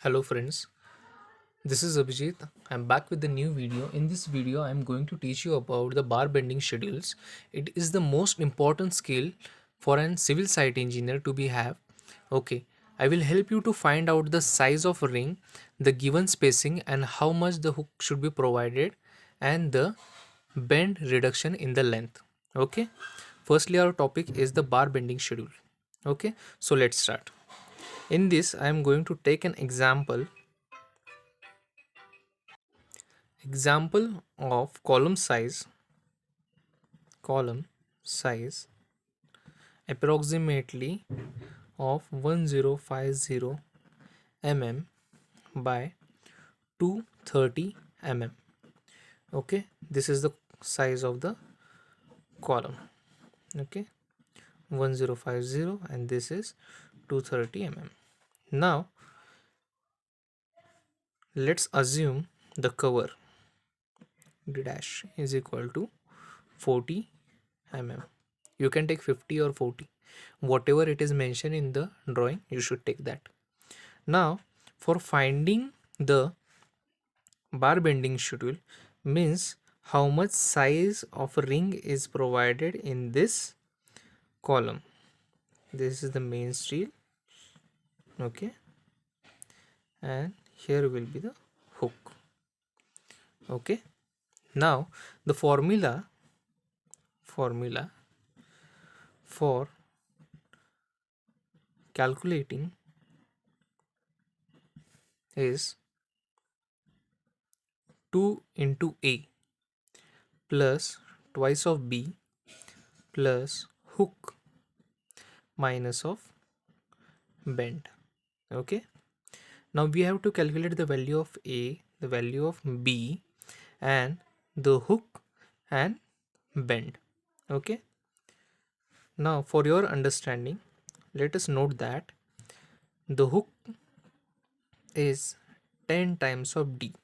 Hello friends, this is Abhijit. I'm back with the new video. In this video, I'm going to teach you about the bar bending schedules. It is the most important skill for an civil site engineer to be have. Okay, I will help you to find out the size of a ring, the given spacing and how much the hook should be provided and the bend reduction in the length. Okay, firstly our topic is the bar bending schedule. Okay, so let's start. In this, I am going to take an example of column size approximately of 1050 mm by 230 mm. Okay, this is the size of the column. Okay, 1050 and this is 230 mm. Now let's assume the cover d dash is equal to 40 mm. You can take 50 or 40, whatever it is mentioned in the drawing you should take that. Now for finding the bar bending schedule means how much size of ring is provided in this column. This is the main steel. Okay, and here will be the hook. Okay, now the formula for calculating is 2 into A plus twice of B plus hook minus of bend. Okay, now we have to calculate the value of A, the value of B and the hook and bend. Okay, now for your understanding, let us note that the hook is 10 times of D.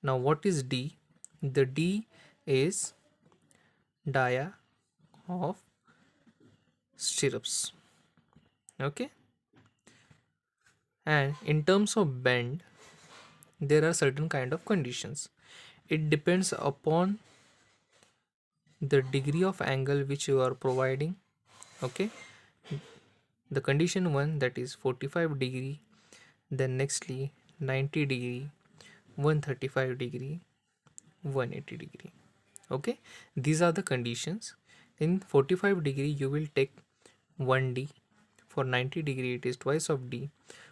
Now what is D? The D is dia of stirrups. Okay, and in terms of bend there are certain kind of conditions. It depends upon the degree of angle which you are providing. Okay, the condition 1, that is 45 degree, then nextly 90 degree, 135 degree, 180 degree. Okay, these are the conditions. In 45 degree you will take 1D, for 90 degree it is twice of D,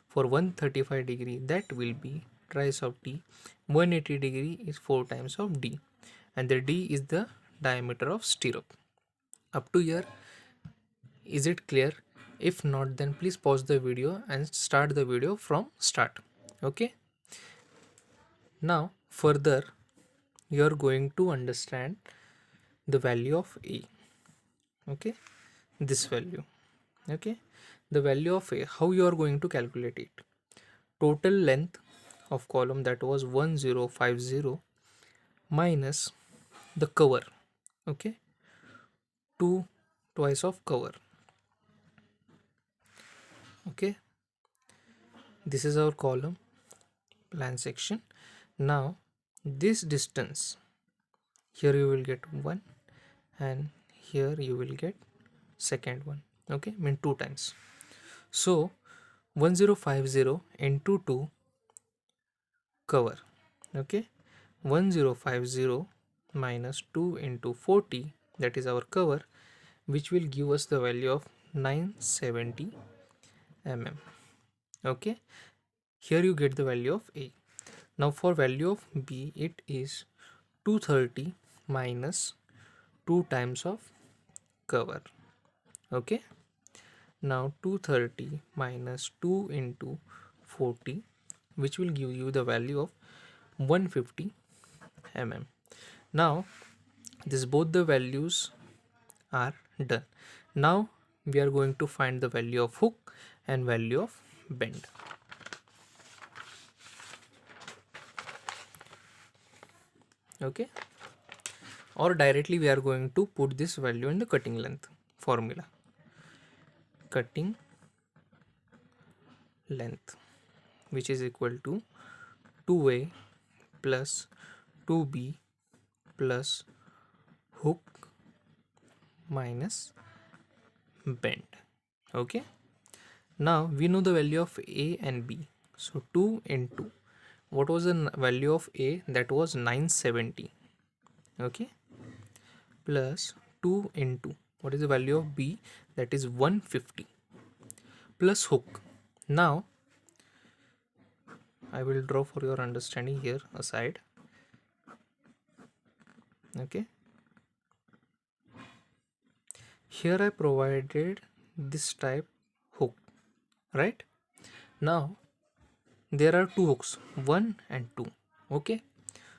for 135 degree that will be thrice of D, 180 degree is 4 times of D, and the D is the diameter of stirrup. Up to here, is it clear? If not, then please pause the video and start the video from start. Okay, now further you are going to understand the value of A. Okay, this value. Okay, the value of A, how you are going to calculate it? Total length of column, that was 1050, minus the cover. Okay, 2 twice of cover. Okay, this is our column plan section. Now this distance, here you will get 1 and here you will get second one. Okay, mean 2 times. So 1050 into 2 cover. Okay, 1050 minus 2 into 40, that is our cover, which will give us the value of 970 mm. Okay, here you get the value of A. Now for value of B, it is 230 minus 2 times of cover. Okay, now 230 minus 2 into 40, which will give you the value of 150 mm. Now this both the values are done. Now we are going to find the value of hook and value of bend. Okay, or directly we are going to put this value in the cutting length formula. Cutting length, which is equal to 2a plus 2b plus hook minus bend. Okay, now we know the value of a and b. So 2 into, what was the value of a? That was 970. Okay, plus 2 into, what is the value of b? That is 150 plus hook. Now I will draw for your understanding here aside. Okay, here I provided this type hook, right? Now there are two hooks, 1 and 2. Okay,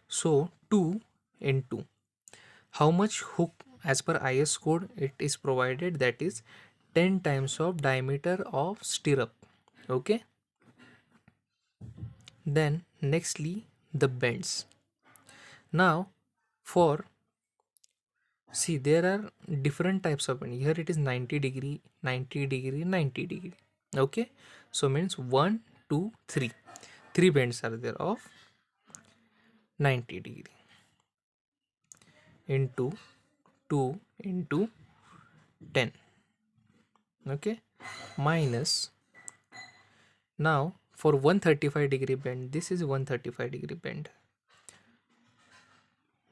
so 2 into, how much hook as per IS code it is provided? That is 10 times of diameter of stirrup. Okay, then nextly the bends. Now for, see, there are different types of bend. Here it is 90 degree, 90 degree, 90 degree. Okay, so means 1 2 3, three bends are there of 90 degree into 2 into 10. Okay, minus, now for 135 degree bend, this is 135 degree bend.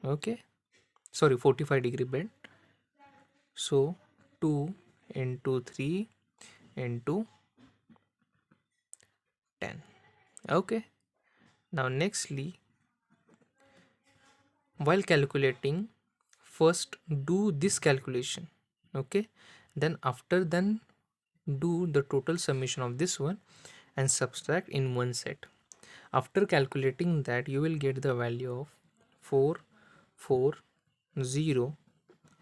Okay, sorry, 45 degree bend. So 2 into 3 into 10. Okay, now nextly, while calculating, first do this calculation. Okay, then after then do the total summation of this one and subtract in one set. After calculating that, you will get the value of 440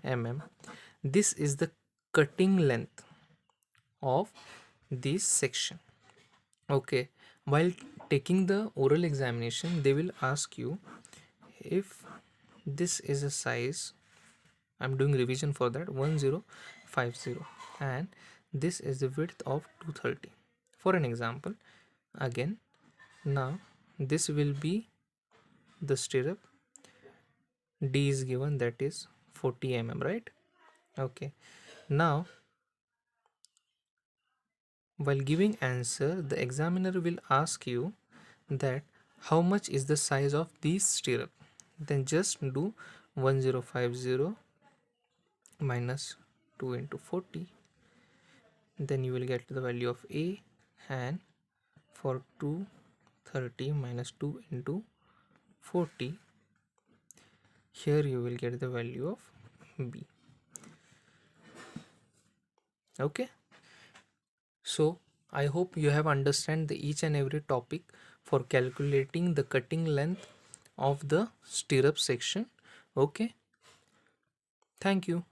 mm. This is the cutting length of this section. Okay, while taking the oral examination, they will ask you if this is a size, I'm doing revision for that, 1050, and this is the width of 230 for an example. Again, now this will be the stirrup, d is given, that is 40 mm, right? Okay, now while giving answer, the examiner will ask you that how much is the size of this stirrup. Then just do 1050 minus 2 into 40, then you will get the value of a, and for 230 minus 2 into 40, here you will get the value of b. Okay, so I hope you have understand the each and every topic for calculating the cutting length of the stirrup section. Okay, thank you.